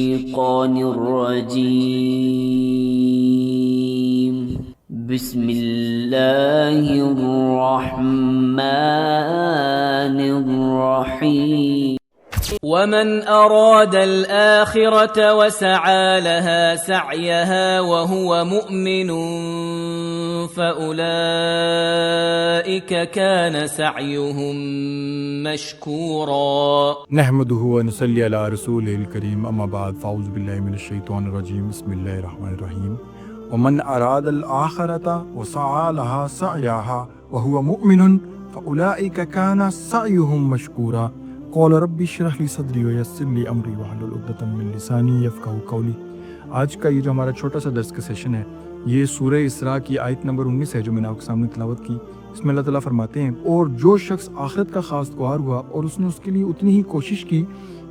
الشيطان الرجيم بسم الله الرحمن الرحيم ومن أراد الآخرة وسعى لها سعيها وهو مؤمن فأولئك كان سعيهم مشكورا نحمده ونصلي على رسوله الكريم اما بعد فاعوذ بالله من الشيطان الرجيم بسم الله الرحمن الرحيم ومن اراد الاخرة وسعى لها سعيها وهو مؤمن فاولئك كان سعيهم مشكورا قال رب اشرح لي صدري ويسر لي امري واحلل عقدة من لساني يفقهوا قولي۔ آج کا یہ جو ہمارا چھوٹا سا درس کا سیشن ہے یہ سورہ اسراء کی آیت نمبر 19 ہے جو میں نے آپ کے سامنے تلاوت کی۔ اس میں اللہ تعالیٰ فرماتے ہیں اور جو شخص آخرت کا خواستگار ہوا اور اس نے اس کے لیے اتنی ہی کوشش کی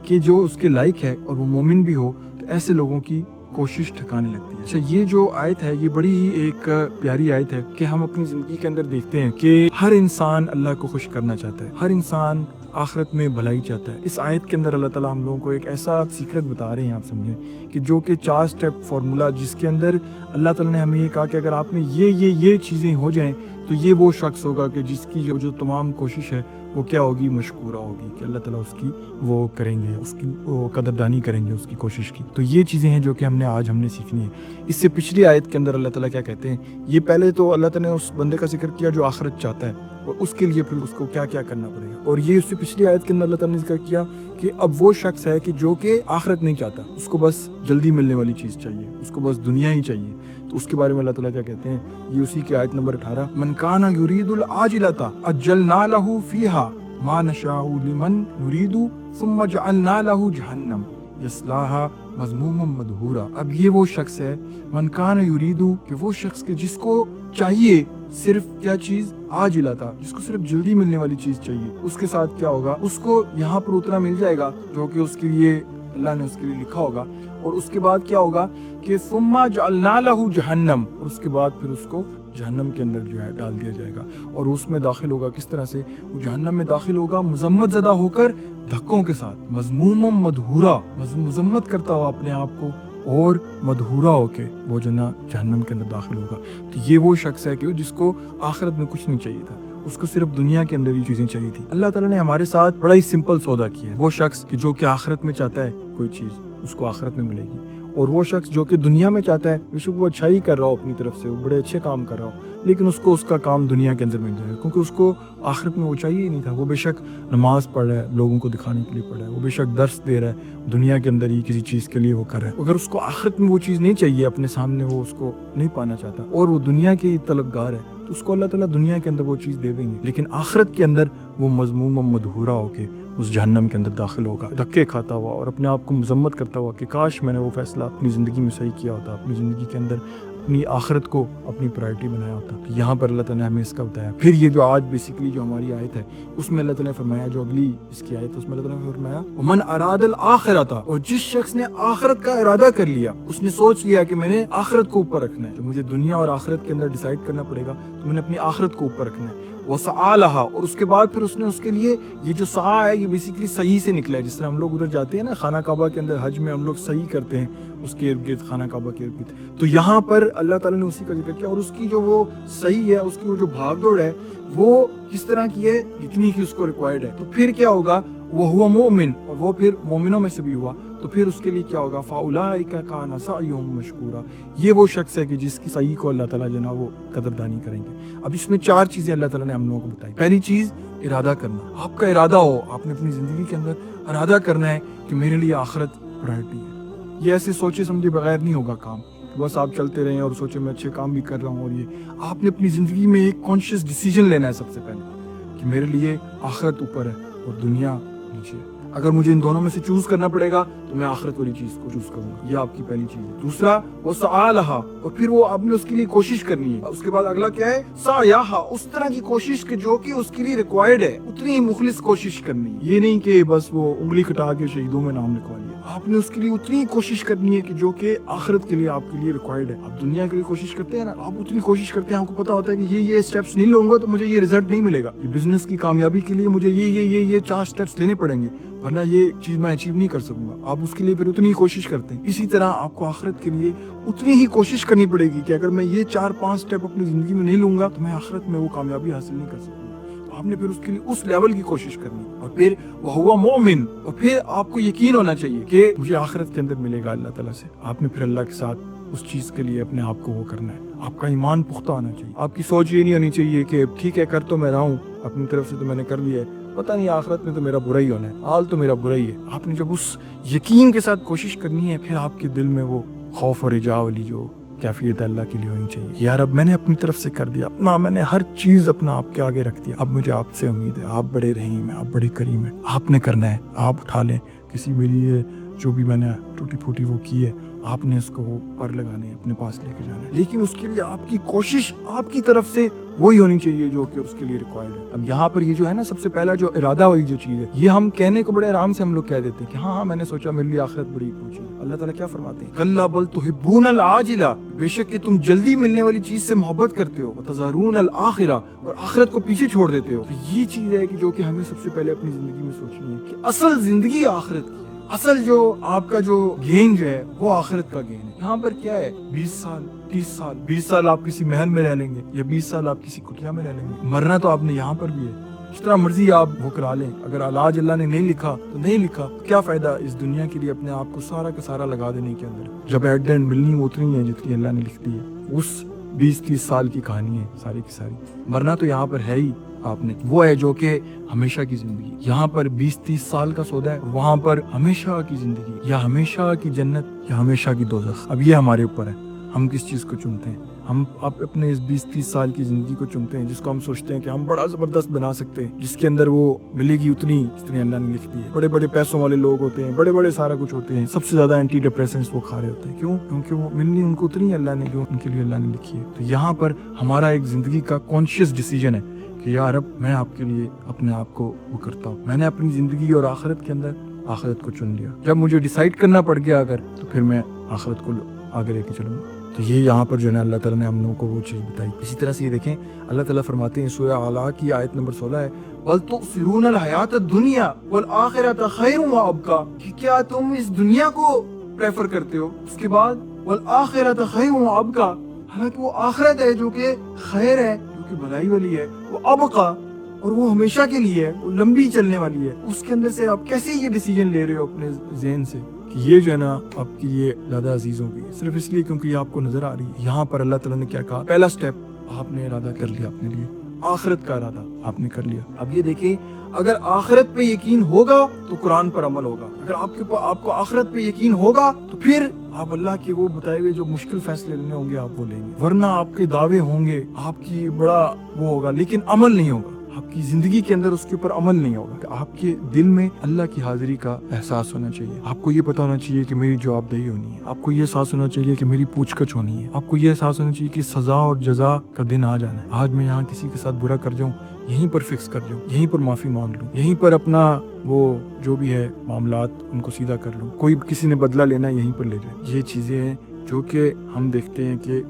کہ جو اس کے لائق ہے اور وہ مومن بھی ہو تو ایسے لوگوں کی کوشش ٹھکانے لگتی ہے۔ اچھا، یہ جو آیت ہے یہ بڑی ہی ایک پیاری آیت ہے کہ ہم اپنی زندگی کے اندر دیکھتے ہیں کہ ہر انسان اللہ کو خوش کرنا چاہتا ہے، ہر انسان آخرت میں بھلائی چاہتا ہے۔ اس آیت کے اندر اللہ تعالیٰ ہم لوگوں کو ایک ایسا سیکرٹ بتا رہے ہیں، آپ سمجھیں کہ جو کہ 4 سٹیپ فارمولا جس کے اندر اللہ تعالیٰ نے ہمیں یہ کہا کہ اگر آپ میں یہ چیزیں ہو جائیں تو یہ وہ شخص ہوگا کہ جس کی جو تمام کوشش ہے وہ کیا ہوگی، مشکورہ ہوگی، کہ اللہ تعالیٰ اس کی وہ کریں گے، اس کی وہ قدردانی کریں گے اس کی کوشش کی۔ تو یہ چیزیں ہیں جو کہ ہم نے سیکھنی ہے۔ اس سے پچھلی آیت کے اندر اللہ تعالیٰ کیا کہتے ہیں، یہ پہلے تو اللہ تعالیٰ نے اس بندے کا ذکر کیا جو آخرت چاہتا ہے اور اس کے لیے پھر اس کو کیا کیا کرنا پڑے گا، اور یہ اس سے پچھلی آیت کے اندر اللہ تعالیٰ نے ذکر کیا کہ اب وہ شخص ہے کہ جو کہ آخرت نہیں چاہتا، اس کو بس جلدی ملنے والی چیز چاہیے، اس کو بس دنیا ہی چاہیے۔ تو اس کے بارے میں اللہ تعالیٰ کیا کہتے ہیں، یہ اسی کی آیت نمبر 18 من کان یرید العاجلۃ عجلنا له فیہا ما نشاء لمن نرید ثم جعلنا له جہنم یصلاھا مذموما مدحورا۔ اب یہ وہ شخص ہے من کان یرید، کہ وہ شخص کے جس کو چاہیے صرف کیا چیز، عاجلۃ، جس کو صرف جلدی ملنے والی چیز چاہیے، اس کے ساتھ کیا ہوگا، اس کو یہاں پر اتنا مل جائے گا جو کہ اس کے لیے اللہ نے اس کے لیے لکھا ہوگا، اور اس کے بعد کیا ہوگا کہ ثم جعلنا له جہنم، اور اس کے بعد پھر اس کو جہنم کے اندر جو ہے ڈال دیا جائے گا، اور اس میں داخل ہوگا کس طرح سے، وہ جہنم میں داخل ہوگا مذمت زدہ ہو کر، دھکوں کے ساتھ، مذموما مدحورا، مذمت کرتا ہوا اپنے آپ کو اور مدحورا ہو کے وہ جہنم کے اندر داخل ہوگا۔ تو یہ وہ شخص ہے کہ جس کو آخرت میں کچھ نہیں چاہیے تھا، اس کو صرف دنیا کے اندر ہی چیزیں چاہیے تھی۔ اللہ تعالیٰ نے ہمارے ساتھ بڑا ہی سمپل سودا کیا ہے۔ وہ شخص کہ جو کہ آخرت میں چاہتا ہے کوئی چیز اس کو آخرت میں ملے گی، اور وہ شخص جو کہ دنیا میں چاہتا ہے بے شک وہ اچھائی کر رہا ہو اپنی طرف سے، وہ بڑے اچھے کام کر رہا ہو، لیکن اس کو اس کا کام دنیا کے اندر مل جائے گا، کیونکہ اس کو آخرت میں وہ چاہیے ہی نہیں تھا۔ وہ بے شک نماز پڑھ رہا ہے، لوگوں کو دکھانے کے لیے پڑھ رہا ہے، وہ بے شک درس دے رہا ہے، دنیا کے اندر ہی کسی چیز کے لیے وہ کر رہا ہے، اگر اس کو آخرت میں وہ چیز نہیں چاہیے، اپنے سامنے وہ اس کو نہیں پانا چاہتا اور وہ دنیا کے طلبگار ہے، تو اس کو اللہ تعالیٰ دنیا کے اندر وہ چیز دے دیں گے، لیکن آخرت کے اندر وہ مذموم و مدحورا ہو کے اس جہنم کے اندر داخل ہوگا، دھکے کھاتا ہوا اور اپنے آپ کو مذمت کرتا ہوا کہ کاش میں نے وہ فیصلہ اپنی زندگی میں صحیح کیا ہوتا، اپنی زندگی کے اندر اپنی آخرت کو اپنی پرائرٹی بنایا ہوتا۔ تو یہاں پر اللہ تعالیٰ نے ہمیں اس کا بتایا۔ پھر یہ جو آج بیسیکلی جو ہماری آیت ہے اس میں اللہ تعالیٰ نے فرمایا، جو اگلی اس کی آیت ہے اس میں اللہ تعالیٰ نے فرمایا ومن اراد الاخرۃ، اور جس شخص نے آخرت کا ارادہ کر لیا، اس نے سوچ لیا کہ میں نے آخرت کو اوپر رکھنا ہے، تو مجھے دنیا اور آخرت کے اندر ڈیسائیڈ کرنا پڑے گا، تو میں نے اپنی آخرت کو اوپر رکھنا ہے، وسعی لہا، اور اس کے بعد پھر اس نے اس کے لیے یہ جو سعی ہے یہ بیسیکلی صحیح سے نکلا ہے، جس طرح ہم لوگ ادھر جاتے ہیں نا خانہ کعبہ کے اندر حج میں ہم لوگ صحیح کرتے ہیں اس کے ارد گرد، خانہ کعبہ کے ارد گرد، تو یہاں پر اللہ تعالیٰ نے اسی کا ذکر کیا، اور اس کی جو وہ صحیح ہے، اس کی وہ جو بھاگ دوڑ ہے وہ کس طرح کی ہے، جتنی کی اس کو ریکوائرڈ ہے، تو پھر کیا ہوگا، وہ ہوا مومن، اور وہ پھر مومنوں میں سے بھی ہوا، تو پھر اس کے لیے کیا ہوگا، فاولئک کان سعیہم مشکورا، یہ وہ شخص ہے کہ جس کی صحیح کو اللہ تعالیٰ جو نا وہ قدردانی کریں گے۔ اب اس میں 4 چیزیں اللہ تعالیٰ نے ہم لوگوں کو بتائی۔ پہلی چیز ارادہ کرنا، آپ کا ارادہ ہو، آپ نے اپنی زندگی کے اندر ارادہ کرنا ہے کہ میرے لیے آخرت پرائرٹی ہے۔ یہ ایسے سوچے سمجھے بغیر نہیں ہوگا کام، بس آپ چلتے رہیں اور سوچے میں اچھے کام بھی کر رہا ہوں، اور یہ آپ نے اپنی زندگی میں ایک کانشیس ڈیسیجن لینا ہے سب سے پہلے کہ میرے لیے آخرت اوپر ہے اور دنیا نیچے ہے۔ اگر مجھے ان دونوں میں سے چوز کرنا پڑے گا تو میں آخرت والی چیز کو چوز کروں گا، یہ آپ کی پہلی چیز ہے۔ دوسرا وہ سعی لہا، اور پھر وہ آپ نے اس کے لیے کوشش کرنی ہے، اس کے بعد اگلا کیا ہے، سعیہا، اس طرح کی کوشش کہ جو کہ اس کے لیے ریکوائرڈ ہے، اتنی مخلص کوشش کرنی ہے، یہ نہیں کہ بس وہ انگلی کٹا کے شہیدوں میں نام لکھوا لیا، آپ نے اس کے لیے اتنی ہی کوشش کرنی ہے کہ جو کہ آخرت کے لیے آپ کے لیے ریکوائرڈ ہے. آپ دنیا کے لیے کوشش کرتے ہیں نا, آپ اتنی کوشش کرتے ہیں, آپ کو پتا ہوتا ہے کہ یہ اسٹیپس نہیں لوں گا تو مجھے یہ رزلٹ نہیں ملے گا, یہ بزنس کی کامیابی کے لیے مجھے یہ 4 اسٹیپس لینے پڑیں گے ورنہ یہ چیز میں اچیو نہیں کر سکوں گا. آپ اس کے لیے پھر اتنی ہی کوشش کرتے ہیں. اسی طرح آپ کو آخرت کے لیے اتنی ہی کوشش کرنی پڑے گی کہ اگر میں یہ 4-5 اسٹیپ اپنی زندگی میں نہیں لوں گا تو میں آخرت میں وہ کامیابی حاصل نہیں کر سکوں گا. تو آپ نے پھر اس کے لیے اس لیول کی کوشش کرنی, اور پھر وہو مومن, اور پھر آپ کو یقین ہونا چاہیے کہ مجھے آخرت کے اندر ملے گا اللہ تعالیٰ سے. آپ نے پھر اللہ کے ساتھ اس چیز کے لیے اپنے آپ کو وہ کرنا ہے. آپ کا ایمان پختہ ہونا چاہیے. آپ کی سوچ یہ نہیں ہونی چاہیے کہ ٹھیک ہے کر تو میں رہا ہوں, اپنی طرف سے تو میں نے کر لیا ہے, پتہ نہیں آخرت میں تو میرا برا ہی ہونا ہے, حال تو میرا برا ہی ہے. آپ نے جب اس یقین کے ساتھ کوشش کرنی ہے, پھر آپ کے دل میں وہ خوف اور رجاء والی جو کیفیت اللہ کے لیے ہونی چاہیے. یار اب میں نے اپنی طرف سے کر دیا, اپنا میں نے ہر چیز اپنا آپ کے آگے رکھ دیا, اب مجھے آپ سے امید ہے, آپ بڑے رحیم ہیں, آپ بڑے کریم ہیں, آپ نے کرنا ہے, آپ اٹھا لیں. کسی میری جو بھی میں نے ٹوٹی پھوٹی وہ کی ہے, آپ نے اس کو وہ پر لگانے ہیں, اپنے پاس لے کے جانا ہے, لیکن اس کے لیے آپ کی کوشش آپ کی طرف سے وہی ہونی چاہیے جو کہ اس کے لیے ریکوائرڈ ہے. اب یہاں پر یہ جو ہے نا, سب سے پہلا جو ارادہ والی جو چیز ہے, یہ ہم کہنے کو بڑے آرام سے ہم لوگ کہہ دیتے ہیں کہ ہاں میں نے سوچا میرے لیے آخرت بڑی پوچھی. اللہ تعالیٰ کیا فرماتے ہیں, کلا بل تحبون العاجلہ, بے شک کہ تم جلدی ملنے والی چیز سے محبت کرتے ہو, وتذرون الآخرہ, اور آخرت کو پیچھے چھوڑ دیتے ہو. تو یہ چیز ہے کہ جو کہ ہمیں سب سے پہلے اپنی زندگی میں سوچنی ہے کہ اصل زندگی آخرت کی ہے. اصل جو آپ کا جو گین جو ہے وہ آخرت کا گین ہے. یہاں پر کیا ہے, 20 سال 30 سال 20 سال آپ کسی محل میں رہ لیں گے, یا 20 سال آپ کسی کٹیا میں رہ لیں گے. مرنا تو آپ نے یہاں پر بھی ہے, جس طرح مرضی آپ وہ کرا لیں. اگر علاج اللہ نے نہیں لکھا تو نہیں لکھا, کیا فائدہ اس دنیا کے لیے اپنے آپ کو سارا کا سارا لگا دینے کے اندر, جب ایٹ اینڈ ملنی وہ اتنی ہے جتنی اللہ نے لکھ دی ہے. اس 20-30 سال کی کہانی ہے ساری کی ساری. مرنا تو یہاں پر ہے ہی آپ نے, وہ ہے جو کہ ہمیشہ کی زندگی. یہاں پر 20-30 سال کا سودا ہے, وہاں پر ہمیشہ کی زندگی, یا ہمیشہ کی جنت یا ہمیشہ کی دوزخ. اب یہ ہمارے اوپر ہے, ہم کس چیز کو چنتے ہیں. ہم اپنے اس 20-30 سال کی زندگی کو چنتے ہیں جس کو ہم سوچتے ہیں کہ ہم بڑا زبردست بنا سکتے ہیں, جس کے اندر وہ ملے گی اتنی جتنی اللہ نے لکھ دی ہے. بڑے بڑے پیسوں والے لوگ ہوتے ہیں, بڑے بڑے سارا کچھ ہوتے ہیں, سب سے زیادہ اینٹی ڈپریسنٹس وہ کھا رہے ہوتے ہیں. کیوں؟ کیونکہ وہ ملنی ان کو اتنی اللہ نے جو ان کے لیے اللہ نے لکھی ہے. تو یہاں پر ہمارا ایک زندگی کا کانشیس ڈیسیجن ہے کہ یا رب میں آپ کے لیے اپنے آپ کو وہ کرتا ہوں. میں نے اپنی زندگی اور آخرت کے اندر آخرت کو چن لیا. جب مجھے ڈیسائیڈ کرنا پڑ گیا اگر, تو پھر میں آخرت کو آگے لے کے چلوں گا. تو یہ یہاں پر جو ہے نا اللہ تعالیٰ نے ہم لوگوں کو وہ چیز بتائی. اسی طرح سے یہ دیکھیں اللہ تعالیٰ فرماتے ہیں سورہ اعلیٰ کی آیت نمبر 16 ہے, بل تؤثرون الحیات الدنیا والآخرۃ خیر وابقیٰ, کہ کیا تم اس دنیا کو پریفر کرتے ہو, اس کے بعد والآخرۃ خیر وابقیٰ, حالانکہ وہ آخرت ہے جو کہ خیر ہے, جو کہ بھلائی والی ہے, وہ ابقیٰ, اور وہ ہمیشہ کے لیے ہے, وہ لمبی چلنے والی ہے. اس کے اندر سے آپ کیسے یہ ڈیسیجن لے رہے ہو اپنے ذہن سے کہ یہ جو ہے نا آپ کی یہ زیادہ عزیز ہو گئی, صرف اس لیے کیونکہ یہ آپ کو نظر آ رہی ہے. یہاں پر اللہ تعالیٰ نے کیا کہا, پہلا سٹیپ آپ نے ارادہ کر لیا اپنے لیے, آخرت کا ارادہ آپ نے کر لیا. اب یہ دیکھیں, اگر آخرت پہ یقین ہوگا تو قرآن پر عمل ہوگا. اگر آپ کو آخرت پہ یقین ہوگا تو پھر آپ اللہ کے وہ بتائے ہوئے جو مشکل فیصلے لینے ہوں گے آپ وہ لیں گے. ورنہ آپ کے دعوے ہوں گے, آپ کی بڑا وہ ہوگا, لیکن عمل نہیں ہوگا. آپ کی زندگی کے اندر اس کے اوپر عمل نہیں ہوگا. کہ آپ کے دل میں اللہ کی حاضری کا احساس ہونا چاہیے. آپ کو یہ پتا ہونا چاہیے کہ میری جواب دہی ہونی ہے. آپ کو یہ احساس ہونا چاہیے کہ میری پوچھ گچھ ہونی ہے. آپ کو یہ احساس ہونا چاہیے کہ سزا اور جزا کا دن آ جانا ہے. آج میں یہاں کسی کے ساتھ برا کر جاؤں, یہیں پر فکس کر جاؤں, یہیں پر معافی مانگ لوں, یہیں پر اپنا وہ جو بھی ہے معاملات ان کو سیدھا کر لوں. کوئی کسی نے بدلہ لینا یہیں پر لے جائے. یہ چیزیں ہیں جو کہ ہم دیکھتے ہیں کہ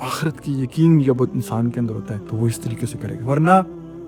آخرت کی یقین جب انسان کے اندر ہوتا ہے تو وہ اس طریقے سے کرے گا. ورنہ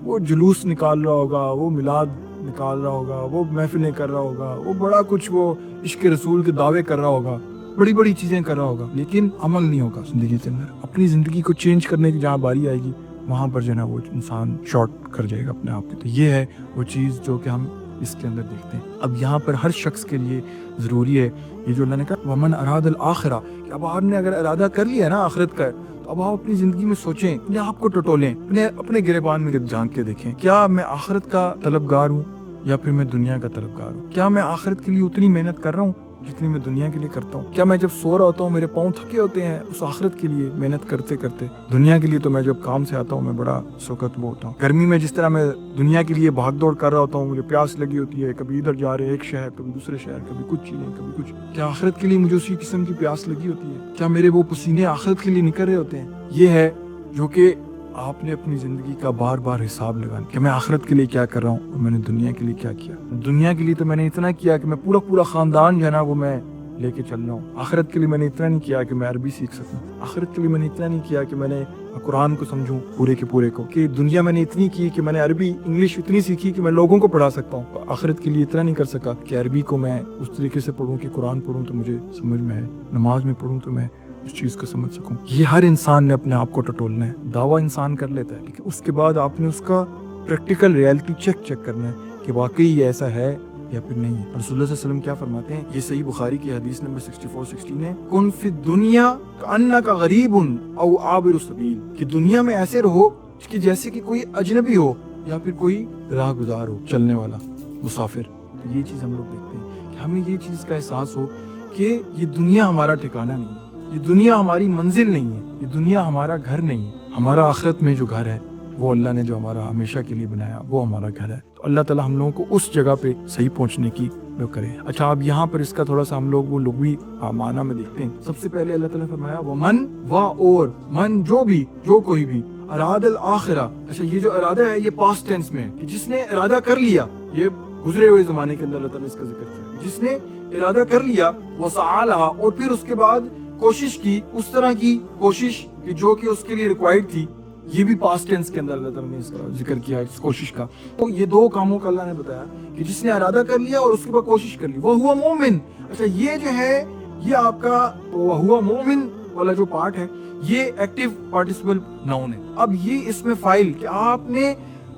وہ جلوس نکال رہا ہوگا, وہ میلاد نکال رہا ہوگا, وہ محفلیں کر رہا ہوگا, وہ بڑا کچھ وہ عشق رسول کے دعوے کر رہا ہوگا, بڑی بڑی چیزیں کر رہا ہوگا, لیکن عمل نہیں ہوگا زندگی کے اندر. اپنی زندگی کو چینج کرنے کی جہاں باری آئے گی وہاں پر جو ہے نا وہ انسان شارٹ کر جائے گا اپنے آپ کو. تو یہ ہے وہ چیز جو کہ ہم اس کے اندر دیکھتے ہیں. اب یہاں پر ہر شخص کے لیے ضروری ہے یہ جو اللہ نے کہا ومن اراد الآخرہ, کہ اب آپ نے اگر ارادہ کر لیا نا آخرت کا, اب آپ اپنی زندگی میں سوچیں, اپنے آپ کو ٹٹولیں, اپنے گریبان میں جھانک کے دیکھیں, کیا میں آخرت کا طلبگار ہوں یا پھر میں دنیا کا طلبگار ہوں. کیا میں آخرت کے لیے اتنی محنت کر رہا ہوں جتنی میں دنیا کے لیے کرتا ہوں. کیا میں جب سو رہا ہوتا ہوں میرے پاؤں تھکے ہوتے ہیں اس آخرت کے لیے محنت کرتے کرتے. دنیا کے لیے تو میں جب کام سے آتا ہوں میں بڑا سوکت وہ ہوتا ہوں. گرمی میں جس طرح میں دنیا کے لیے بھاگ دوڑ کر رہا ہوتا ہوں, مجھے پیاس لگی ہوتی ہے, کبھی ادھر جا رہے ایک شہر کبھی دوسرے شہر, کبھی کچھ چیزیں کبھی کچھ. کیا آخرت کے لیے مجھے اسی قسم کی پیاس لگی ہوتی ہے؟ کیا میرے وہ پسینے آخرت کے لیے نکل رہے ہوتے ہیں؟ یہ ہے جو کہ آپ نے اپنی زندگی کا بار بار حساب لگانا کہ میں آخرت کے لیے کیا کر رہا ہوں اور میں نے دنیا کے لیے کیا کیا. دنیا کے لیے تو میں نے اتنا کیا کہ میں پورا خاندان جو ہے نا وہ میں لے کے چل رہا ہوں. آخرت کے لیے میں نے اتنا نہیں کیا کہ میں عربی سیکھ سکوں. آخرت کے لیے میں نے اتنا نہیں کیا کہ میں نے قرآن کو سمجھوں پورے کے پورے کو. کہ دنیا میں نے اتنی کی کہ میں نے عربی انگلش اتنی سیکھی کہ میں لوگوں کو پڑھا سکتا ہوں. آخرت کے لیے اتنا نہیں کر سکا کہ عربی کو میں اس طریقے سے پڑھوں کہ قرآن پڑھوں تو مجھے سمجھ میں ہے, نماز میں پڑھوں تو میں اس چیز کو سمجھ سکوں. یہ ہر انسان نے اپنے آپ کو ٹٹولنا ہے. دعویٰ انسان کر لیتا ہے لیکن اس کے بعد آپ نے اس کا پریکٹیکل ریئلٹی چیک کرنا ہے کہ واقعی یہ ایسا ہے یا پھر نہیں ہے. رسول اللہ صلی اللہ علیہ وسلم کیا فرماتے ہیں, یہ صحیح بخاری کی حدیث نمبر 6416 ہے, کن فی الدنیا کأنک غریب او عابر السبیل, کہ دنیا میں ایسے رہو کہ جیسے کہ کوئی اجنبی ہو یا پھر کوئی راہ گزار ہو, چلنے والا مسافر. تو یہ چیز ہم لوگ دیکھتے ہیں کہ ہمیں یہ چیز کا احساس ہو کہ یہ دنیا ہمارا ٹھکانہ نہیں ہے, یہ دنیا ہماری منزل نہیں ہے, یہ دنیا ہمارا گھر نہیں ہے. ہمارا آخرت میں جو گھر ہے وہ اللہ نے جو ہمارا ہمیشہ کے لیے بنایا وہ ہمارا گھر ہے. تو اللہ تعالیٰ ہم لوگوں کو اس جگہ پہ صحیح پہنچنے کی وہ کرے. اچھا اب یہاں پر اس کا تھوڑا سا ہم لوگ وہ لغوی معنی میں دیکھتے ہیں. سب سے پہلے اللہ تعالیٰ نے فرمایا وہ من و اور من جو بھی جو کوئی بھی اراد الآخرہ. اچھا یہ جو ارادہ ہے یہ پاسٹ ٹینس میں ہے کہ جس نے ارادہ کر لیا, یہ گزرے ہوئے زمانے کے اندر اللہ تعالیٰ نے اس کا ذکر کیا, جس نے ارادہ کر لیا وسعی لہا, اور پھر اس کے بعد کوشش کی اس طرح کی کوشش کہ جو کہ اس کے لیے ریکوائرڈ تھی. یہ بھی پاسٹ ٹینس کے اندر اللہ تعالیٰ نے اس کا ذکر کیا اس کوشش کا. تو یہ دو کاموں کا اللہ نے بتایا کہ جس نے ارادہ کر لیا اور اس کے بعد کوشش کر لی, وہ ہوا مومن. اچھا یہ جو ہے یہ آپ کا وہ ہوا مومن والا جو پارٹ ہے یہ ایکٹیو پارٹیسپل ناؤن ہے. اب یہ اس میں فائل کہ آپ نے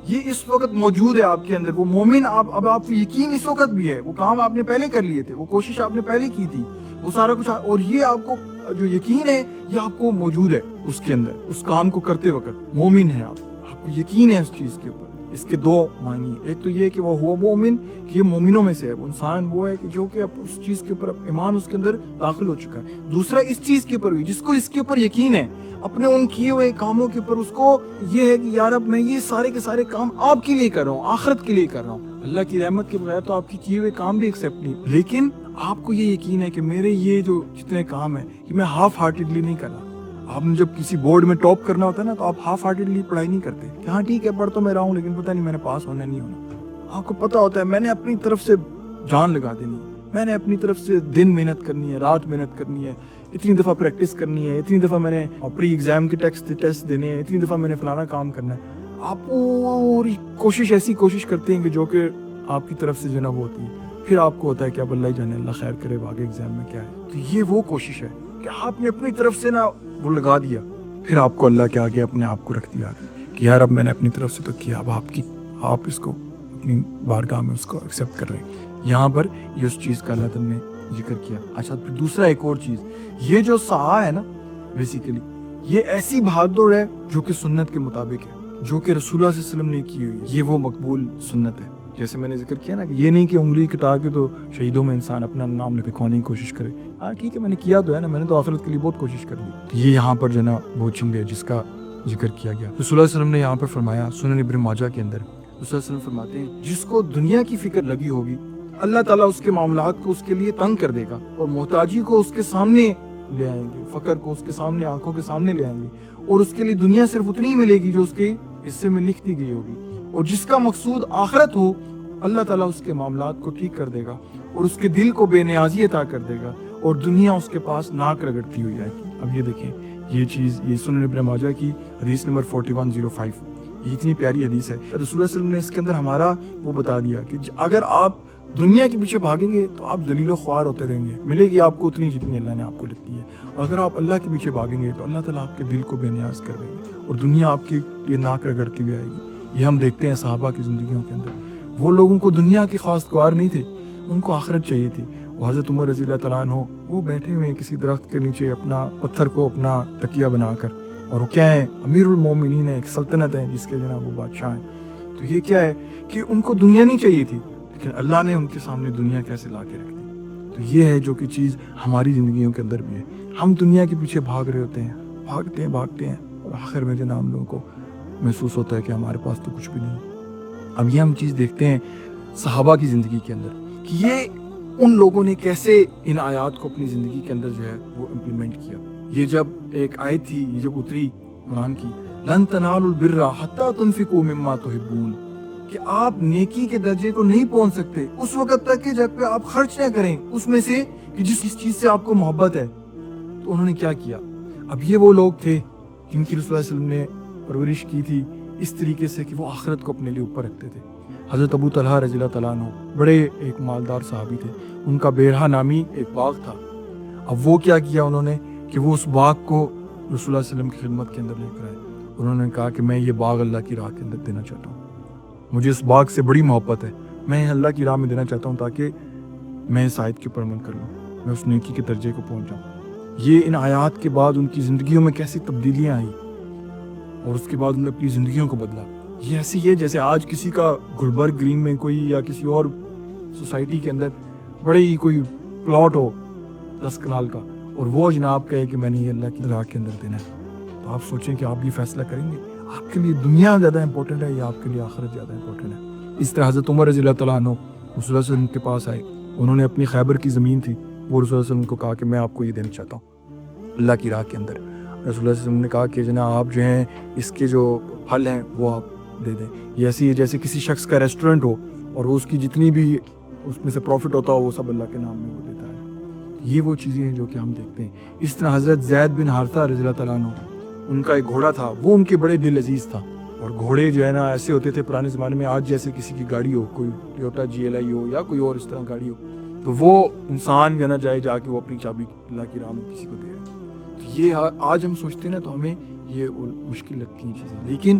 یہ اس وقت موجود ہے آپ کے اندر وہ مومن. اب آپ کو یقین اس وقت بھی ہے, وہ کام آپ نے پہلے کر لیے تھے, وہ کوشش آپ نے پہلے کی تھی, وہ سارا کچھ, اور یہ آپ کو جو یقین ہے یہ آپ کو موجود ہے اس کے اندر, اس کام کو کرتے وقت مومن ہے آپ کو یقین ہے اس چیز کے اوپر. اس کے دو معنی, ایک تو یہ کہ وہ ہوا مومن کہ یہ مومنوں میں سے ہے, وہ انسان وہ ہے کہ جو کہ اس چیز کے اوپر ایمان اس کے اندر داخل ہو چکا ہے. دوسرا اس چیز کے اوپر بھی جس کو اس کے اوپر یقین ہے اپنے ان کیے ہوئے کاموں کے اوپر, اس کو یہ ہے کہ یار اب میں یہ سارے کے سارے کام آپ کے لیے کر رہا ہوں, آخرت کے لیے کر رہا ہوں. اللہ کی رحمت کے بغیر تو آپ کے کیے ہوئے کام بھی ایکسیپٹ نہیں, لیکن آپ کو یہ یقین ہے کہ میرے یہ جو جتنے کام ہیں کہ میں ہاف ہارٹیڈلی نہیں کر رہا. آپ نے جب کسی بورڈ میں ٹاپ کرنا ہوتا ہے نا تو آپ ہاف ہارٹیڈلی پڑھائی نہیں کرتے کہ ہاں ٹھیک ہے پڑھ تو میں رہا ہوں لیکن پتہ نہیں میں نے پاس ہونا نہیں ہونا. آپ کو پتہ ہوتا ہے میں نے اپنی طرف سے جان لگا دینی, میں نے اپنی طرف سے دن محنت کرنی ہے, رات محنت کرنی ہے, اتنی دفعہ پریکٹس کرنی ہے, اتنی دفعہ میں نے پری ایگزام کے ٹیسٹ دینے ہیں, اتنی دفعہ میں نے فلانا کام کرنا ہے. آپ پوری کوشش ایسی کوشش کرتے ہیں کہ جو کہ آپ کی طرف سے جو نا وہ ہوتی ہے. پھر آپ کو ہوتا ہے کہ اب اللہ جانے اللہ خیر کرے آگے ایگزام میں کیا ہے. تو یہ وہ کوشش ہے کہ آپ نے اپنی طرف سے نا وہ لگا دیا, پھر آپ کو اللہ کے آگے اپنے آپ کو رکھ دیا کہ یار اب میں نے اپنی طرف سے تو کیا, اب آپ اس کو اپنی بارگاہ میں اس کو ایکسیپٹ کر رہے ہیں. یہاں پر یہ اس چیز کا اللہ تعالیٰ نے ذکر کیا. اچھا پھر دوسرا ایک اور چیز, یہ جو سعی ہے نا بیسیکلی یہ ایسی بہادر ہے جو کہ سنت کے مطابق ہے, جو کہ رسول اللہ صلی اللہ علیہ وسلم نے کی ہوئی ہے. یہ وہ مقبول سنت ہے. جیسے میں نے ذکر کیا نا کہ یہ نہیں کہ انگلی کٹا کے تو شہیدوں میں انسان اپنا نام لکھوانے کی کوشش کرے. ہاں ٹھیک ہے میں نے کیا تو ہے نا, میں نے تو آخرت کے لیے بہت کوشش کر لی. یہ یہاں پر جو نا وہ چنگ ہے جس کا ذکر کیا گیا. رسول اللہ صلی اللہ علیہ وسلم نے یہاں پر فرمایا سنن ابن ماجہ کے اندر, رسول اللہ صلی اللہ علیہ وسلم فرماتے ہیں جس کو دنیا کی فکر لگی ہوگی اللہ تعالیٰ اس کے معاملات کو اس کے لیے تنگ کر دے گا اور محتاجی کو اس کے سامنے لے آئیں گے, فقر کو اس کے سامنے آنکھوں کے سامنے لے آئیں گے, اور اس کے لیے دنیا صرف اتنی ہی ملے گی جو اس کے حصے میں لکھ دی گئی ہوگی. اور جس کا مقصود آخرت ہو اللہ تعالیٰ اس کے معاملات کو ٹھیک کر دے گا اور اس کے دل کو بے نیازی عطا کر دے گا اور دنیا اس کے پاس ناک رگڑتی ہوئی جائے گی. اب یہ دیکھیں یہ چیز یہ سنن ابن ماجہ کی حدیث نمبر 4105, یہ اتنی پیاری حدیث ہے. رسول اللہ صلی اللہ علیہ وسلم نے اس کے اندر ہمارا وہ بتا دیا کہ اگر آپ دنیا کے پیچھے بھاگیں گے تو آپ ذلیل و خوار ہوتے رہیں گے, ملے گی آپ کو اتنی جتنی اللہ نے آپ کو لکھی ہے. اگر آپ اللہ کے پیچھے بھاگیں گے تو اللہ تعالیٰ آپ کے دل کو بے نیاز کر دیں گے اور دنیا آپ کے لیے ناک رگڑتی ہوئی آئے گی. یہ ہم دیکھتے ہیں صحابہ کی زندگیوں کے اندر, وہ لوگوں کو دنیا کے خواستگار نہیں تھے, ان کو آخرت چاہیے تھی. حضرت عمر رضی اللہ تعالیٰ عنہ وہ بیٹھے ہوئے کسی درخت کے نیچے اپنا پتھر کو اپنا تکیہ بنا کر, اور وہ کیا ہے امیر المومنین ہے, ایک سلطنت ہے جس کے جناب وہ بادشاہ ہیں. تو یہ کیا ہے کہ ان کو دنیا نہیں چاہیے تھی لیکن اللہ نے ان کے سامنے دنیا کیسے لا کے رکھ دی. تو یہ ہے جو کہ چیز ہماری زندگیوں کے اندر بھی ہے. ہم دنیا کے پیچھے بھاگ رہے ہوتے ہیں, بھاگتے ہیں اور آخر میں جناب ہم لوگوں کو محسوس ہوتا ہے کہ ہمارے پاس تو کچھ بھی نہیں. اب یہ ہم چیز دیکھتے ہیں صحابہ کی زندگی کے اندر کہ یہ ان لوگوں نے کیسے ان آیات کو اپنی زندگی کے اندر جو ہے وہ امپلیمنٹ کیا. یہ جب ایک آیت تھی, یہ جب اتری قرآن کی لن تنالوا البر حتی تنفقوا مما تحبون، کہ آپ نیکی کے درجے کو نہیں پہنچ سکتے اس وقت تک کہ جب کہ آپ خرچ نہ کریں اس میں سے کہ جس چیز سے آپ کو محبت ہے۔ تو انہوں نے کیا کیا؟ اب یہ وہ لوگ تھے جن کی رسول اللہ علیہ وسلم نے پرورش کی تھی اس طریقے سے کہ وہ آخرت کو اپنے لیے اوپر رکھتے تھے۔ حضرت ابو طلحہ رضی اللہ تعالیٰ عنہ بڑے ایک مالدار صحابی تھے، ان کا بیرہا نامی ایک باغ تھا۔ اب وہ کیا کیا انہوں نے کہ وہ اس باغ کو رسول اللہ علیہ وسلم کی خدمت کے اندر لے کر آئے۔ انہوں نے کہا کہ میں یہ باغ اللہ کی راہ کے اندر دینا چاہتا ہوں، مجھے اس باغ سے بڑی محبت ہے، میں اللہ کی راہ میں دینا چاہتا ہوں تاکہ میں اس آیت کے اوپر عمل کر لوں، میں اس نیکی کے درجے کو پہنچ جاؤں۔ یہ ان آیات کے بعد ان کی زندگیوں میں کیسی تبدیلیاں آئیں اور اس کے بعد انہوں نے اپنی زندگیوں کو بدلا۔ یہ ایسی ہے جیسے آج کسی کا گلبرگ گرین میں کوئی یا کسی اور سوسائٹی کے اندر بڑے ہی کوئی پلاٹ ہو 10 کنال کا اور وہ جناب کہے کہ میں نے یہ اللہ کی راہ کے اندر دینا ہے، تو آپ سوچیں کہ آپ یہ فیصلہ کریں گے آپ کے لیے دنیا زیادہ امپورٹنٹ ہے یا آپ کے لیے آخرت زیادہ امپورٹنٹ ہے؟ اس طرح حضرت عمر رضی اللہ تعالیٰ عنہ رسول اللہ صلی اللہ علیہ وسلم کے پاس آئے، انہوں نے اپنی خیبر کی زمین تھی وہ رسول اللہ صلی اللہ علیہ وسلم کو کہا کہ میں آپ کو یہ دینا چاہتا ہوں اللہ کی راہ کے اندر۔ رسول اللہ صلی اللہ علیہ وسلم نے کہا کہ جناب آپ جو ہیں اس کے جو پھل ہیں وہ آپ دے دیں۔ یہ ایسی ہے جیسے کسی شخص کا ریسٹورنٹ ہو اور اس کی جتنی بھی اس میں سے پروفٹ ہوتا ہو وہ سب اللہ کے نام میں وہ دیتا ہے۔ یہ وہ چیزیں ہیں جو کہ ہم دیکھتے ہیں۔ اس طرح حضرت زید بن حارثہ رضی اللہ تعالیٰ عنہ، ان کا ایک گھوڑا تھا، وہ ان کے بڑے دل عزیز تھا، اور گھوڑے جو ہے نا ایسے ہوتے تھے پرانے زمانے میں، آج جیسے کسی کی گاڑی ہو، کوئی ٹویوٹا GLI ہو یا کوئی اور اس طرح گاڑی ہو، تو وہ انسان جو ہے نا جا کے وہ اپنی چابی اللہ کی راہ میں کسی کو دے رہے ہیں۔ تو یہ آج ہم سوچتے ہیں نا تو ہمیں یہ مشکل لگتی ہیں چیزیں، لیکن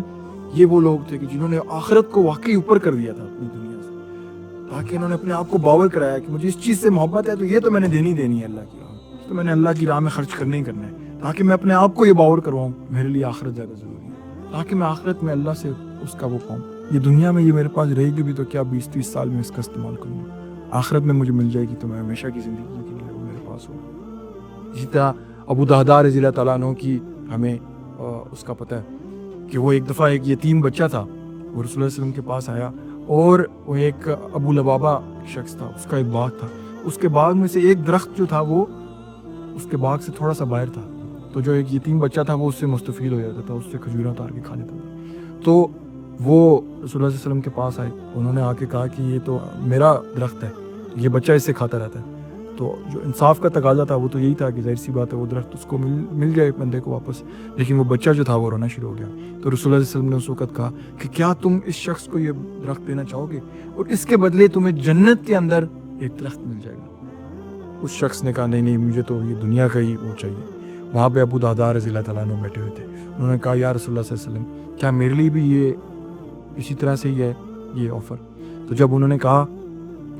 یہ وہ لوگ تھے کہ جنہوں نے آخرت کو واقعی اوپر کر دیا تھا اپنی دنیا سے، تاکہ انہوں نے اپنے آپ کو باور کرایا کہ مجھے اس چیز سے محبت ہے تو یہ تو میں نے دینی ہے اللہ کی راہ میں، تو میں نے اللہ کی راہ میں خرچ کرنا ہی کرنا ہے، تاکہ میں اپنے آپ کو یہ باور کرواؤں میرے لیے آخرت زیادہ ضروری ہے، تاکہ میں آخرت میں اللہ سے اس کا وہ پاؤں۔ یہ دنیا میں یہ میرے پاس رہے گی بھی تو کیا 20-30 سال میں اس کا استعمال کروں گا، آخرت میں مجھے مل جائے گی تو میں ہمیشہ کی زندگی کے لیے وہ میرے پاس ہوگا۔ اسی طرح ابو دہدہ رضی اللہ تعالیٰ عنہ کی ہمیں اس کا پتہ ہے کہ وہ ایک دفعہ ایک یتیم بچہ تھا، وہ رسول اللہ علیہ وسلم کے پاس آیا، اور وہ ایک ابو لبابہ شخص تھا، اس کا ایک باغ تھا، اس کے باغ میں سے ایک درخت جو تھا وہ اس کے باغ سے تھوڑا سا باہر تھا، تو جو ایک یتیم بچہ تھا وہ اس سے مستفید ہو جاتا تھا، اس سے کھجوریں اتار کے کھا لیتا تھا۔ تو وہ رسول اللہ علیہ وسلم کے پاس آئے، انہوں نے آ کے کہا کہ یہ تو میرا درخت ہے، یہ بچہ اس سے کھاتا رہتا ہے۔ تو جو انصاف کا تقاضا تھا وہ تو یہی تھا کہ ظاہر سی بات ہے وہ درخت اس کو مل جائے بندے کو واپس، لیکن وہ بچہ جو تھا وہ رونا شروع ہو گیا۔ تو رسول اللہ علیہ وسلم نے اس وقت کہا کہ کیا تم اس شخص کو یہ درخت دینا چاہو گے اور اس کے بدلے تمہیں جنت کے اندر ایک درخت مل جائے گا؟ اس شخص نے کہا نہیں مجھے تو یہ دنیا کا ہی وہ چاہیے۔ وہاں پہ ابو دہدہ رضی اللہ تعالیٰ عنہ بیٹھے ہوئے تھے، انہوں نے کہا یا رسول اللہ صلی اللہ علیہ وسلم کیا میرے لیے بھی یہ اسی طرح سے ہی ہے یہ آفر؟ تو جب انہوں نے کہا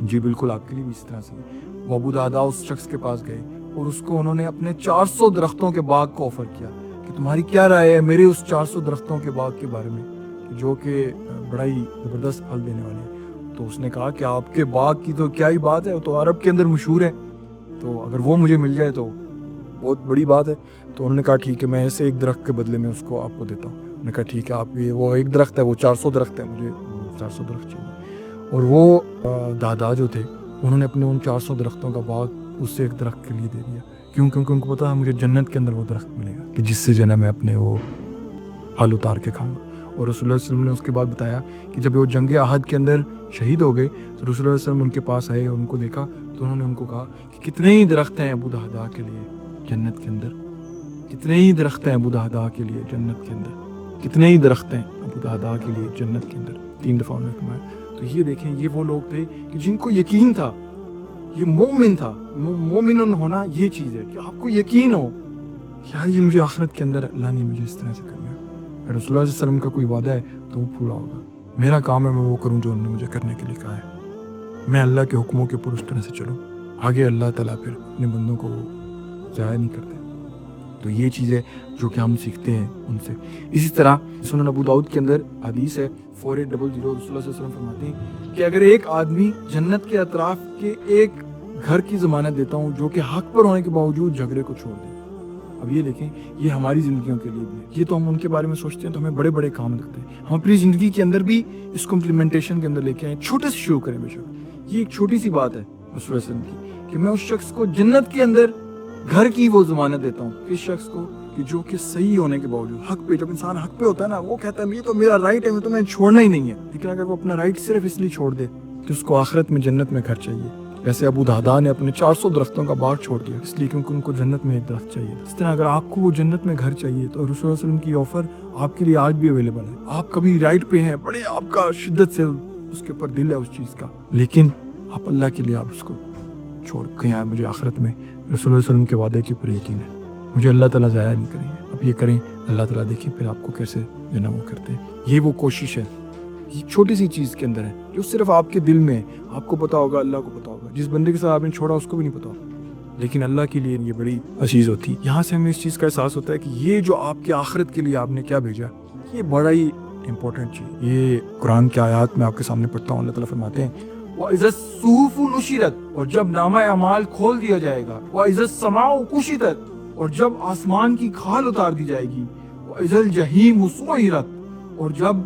جی بالکل آپ کے لیے بھی اسی طرح سے ہے، وہ ابو دہدہ اس شخص کے پاس گئے اور اس کو انہوں نے اپنے 400 درختوں کے باغ کو آفر کیا کہ تمہاری کیا رائے ہے میرے اس 400 درختوں کے باغ کے بارے میں جو کہ بڑا ہی زبردست پھل دینے والے ہیں۔ تو اس نے کہا کہ آپ کے باغ کی تو کیا ہی بات ہے، وہ تو عرب کے اندر مشہور ہے، تو اگر وہ مجھے مل جائے تو بہت بڑی بات ہے۔ تو انہوں نے کہا ٹھیک ہے میں ایسے ایک درخت کے بدلے میں اس کو آپ کو دیتا ہوں۔ انہوں نے کہا ٹھیک ہے آپ یہ وہ ایک درخت ہے وہ 400 درخت ہے، مجھے 400 درخت چاہیے۔ اور وہ دادا جو تھے انہوں نے اپنے ان 400 درختوں کا باغ اس سے ایک درخت کے لیے دے دیا، کیونکہ ان کو پتا ہے مجھے جنت کے اندر وہ درخت ملے گا کہ جس سے جو ہے میں اپنے وہ پھل اتار کے کھاؤں گا۔ اور رسول اللہ صلی اللہ علیہ وسلم نے اس کے بعد بتایا کہ جب وہ جنگ احد کے اندر شہید ہو گئے تو رسول اللہ صلی اللہ علیہ وسلم ان کے پاس آئے اور ان کو دیکھا تو انہوں نے ان کو کہا کہ کتنے ہی درخت ہیں ابو دہدہ کے لیے جنت کے اندر، کتنے ہی درخت ہیں ابو دہدہ کے لیے جنت کے اندر، کتنے ہی درخت ہیں ابو دہدہ کے لیے جنت کے اندر، 3 دفعہ انہوں نے فرمایا۔ تو یہ دیکھیں یہ وہ لوگ تھے کہ جن کو یقین تھا، یہ مومن تھا، مومن ہونا یہ چیز ہے کہ آپ کو یقین ہو کہ یار یہ مجھے آخرت کے اندر اللہ نے مجھے اس طرح سے کرنا ہے، رسول اللہ صلی اللہ علیہ وسلم کا کوئی وعدہ ہے تو وہ پورا ہوگا، میرا کام ہے میں وہ کروں جو انہوں نے مجھے کرنے کے لیے کہا ہے، میں اللہ کے حکموں کے اوپر اس طرح سے چلوں، آگے اللہ تعالیٰ پھر اپنے بندوں کو ضائع نہیں کرتے۔ تو یہ چیزیں جو کہ ہم سیکھتے ہیں ان سے۔ اسی طرح سنن ابو داؤد کے اندر حدیث ہے 4800، رسول اللہ صلی اللہ علیہ وسلم فرماتے ہیں کہ اگر ایک آدمی جنت کے اطراف کے ایک گھر کی ضمانت دیتا ہوں جو کہ حق پر ہونے کے باوجود جھگڑے کو چھوڑ دے۔ اب یہ دیکھیں یہ ہماری زندگیوں کے لیے بھی ہے، یہ تو ہم ان کے بارے میں سوچتے ہیں تو ہمیں بڑے بڑے کام لگتے ہیں، ہم اپنی زندگی کے اندر بھی اس کو امپلیمنٹیشن کے اندر لے کے آئیں، چھوٹے سے شروع کریں۔ بے شک یہ ایک چھوٹی سی بات ہے رسول اللہ صلی اللہ علیہ وسلم کی کہ میں اس شخص کو جنت کے اندر گھر کی وہ ضمانت دیتا ہوں، اس شخص کو کہ جو کہ صحیح ہونے کے باوجود حق پہ، جب انسان حق پہ ہوتا ہے نا وہ کہتا ہے یہ تو میرا رائٹ ہے، تو میں چھوڑنا ہی نہیں ہے. لیکن اگر وہ اپنا رائٹ صرف اس لیے چھوڑ دے کہ اس کو آخرت میں جنت میں گھر چاہیے، جیسے ابو دہدا نے اپنے 400 درختوں کا باغ چھوڑ دیا اس لیے کیونکہ ان کو جنت میں ایک درخت چاہیے. اس طرح اگر آپ کو وہ جنت میں گھر چاہیے تو رسول اللہ صلی اللہ علیہ وسلم کی آفر آپ کے لیے آج بھی اویلیبل ہے. آپ کبھی رائٹ پہ ہیں، بڑے آپ کا شدت سے اس کے اوپر دل ہے اس چیز کا، لیکن آپ اللہ کے لیے آپ اس کو چھوڑ کے آئے. مجھے آخرت میں رسول اللہ صلی اللہ علیہ وسلم کے وعدے کے اوپر یقین ہے، مجھے اللہ تعالیٰ ضائع نہیں کریں گے. اب یہ کریں، اللہ تعالیٰ دیکھیں پھر آپ کو کیسے جو نا وہ کرتے ہیں. یہ وہ کوشش ہے، یہ چھوٹی سی چیز کے اندر ہے جو صرف آپ کے دل میں ہے. آپ کو پتا ہوگا، اللہ کو پتا ہوگا، جس بندے کے ساتھ آپ نے چھوڑا اس کو بھی نہیں پتا ہوگا، لیکن اللہ کے لیے یہ بڑی عزیز ہوتی ہے. یہاں سے ہمیں اس چیز کا احساس ہوتا ہے کہ یہ جو آپ کے آخرت کے لیے آپ نے کیا بھیجا، یہ بڑا ہی امپورٹنٹ چیز. یہ قرآن کی آیات میں آپ کے سامنے پڑھتا ہوں. اللہ تعالیٰ فرماتے ہیں وَإِذَا الصُّحُفُ نُشِرَتْ، اور جب نامہ اعمال کھول دیا جائے گا. وَإِذَا السَّمَاءُ كُشِطَتْ، اور جب آسمان کی کھال اتار دی جائے گی. وَإِذَا الْجَحِيمُ سُعِّرَتْ، اور جب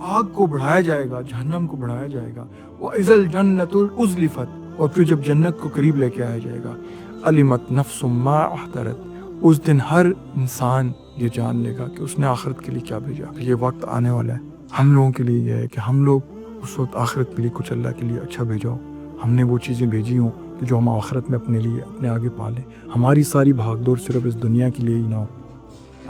آگ کو بڑھایا جائے گا، جہنم کو بڑھایا جائے گا. وَإِذَا الْجَنَّةُ أُزْلِفَتْ، اور پھر جب جنت کو قریب لے کے آیا جائے گا. عَلِمَتْ نَفْسٌ مَا أَحْضَرَتْ، اس دن ہر انسان یہ جان لے گا کہ اس نے آخرت کے لیے کیا بھیجا. یہ وقت آنے والا ہے ہم لوگوں کے لیے، یہ ہے کہ ہم لوگ اس وقت آخرت کے لیے کچھ اللہ کے لیے اچھا بھیجا ہو. ہم نے وہ چیزیں بھیجی ہوں کہ جو ہم آخرت میں اپنے لیے اپنے آگے پالیں. ہماری ساری بھاگ دوڑ صرف اس دنیا کے لیے ہی نہ ہو.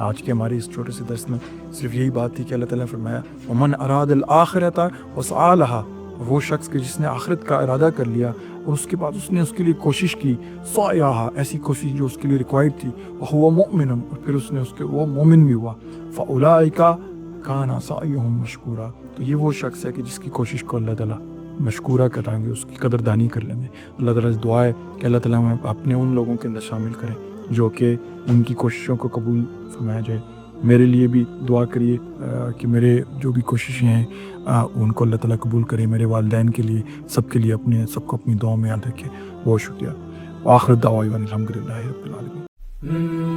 آج کے ہمارے اس چھوٹے سے درس میں صرف یہی بات تھی کہ اللہ تعالیٰ نے فرمایا وَمَنْ أَرَادَ الْآخِرَةَ وَسَعَى لَهَا، وہ شخص کہ جس نے آخرت کا ارادہ کر لیا اور اس کے بعد اس نے اس کے لیے کوشش کی، سعیہا، ایسی کوشش جو اس کے لیے ریکوائرڈ تھی، وَهُوَ مُؤْمِنٌ، اور پھر اس نے وہ مومن بھی ہوا، فَأُولَٰئِکَ كَانَ سَعْیُهُم مَشْکُورًا، تو یہ وہ شخص ہے کہ جس کی کوشش کو اللہ تعالیٰ مشکورہ کریں گے، اس کی قدردانی کر لیں گے. اللہ تعالیٰ سے دعا ہے کہ اللہ تعالیٰ ہمیں اپنے ان لوگوں کے اندر شامل کریں جو کہ ان کی کوششوں کو قبول فرمایا جائے. میرے لیے بھی دعا کریے کہ میرے جو بھی کوششیں ہیں ان کو اللہ تعالیٰ قبول کرے. میرے والدین کے لیے، سب کے لیے، سب کو اپنی دعاؤں میں یاد رکھے. بہت شکریہ. وآخر دعوانا الحمدللہ رب العالمین.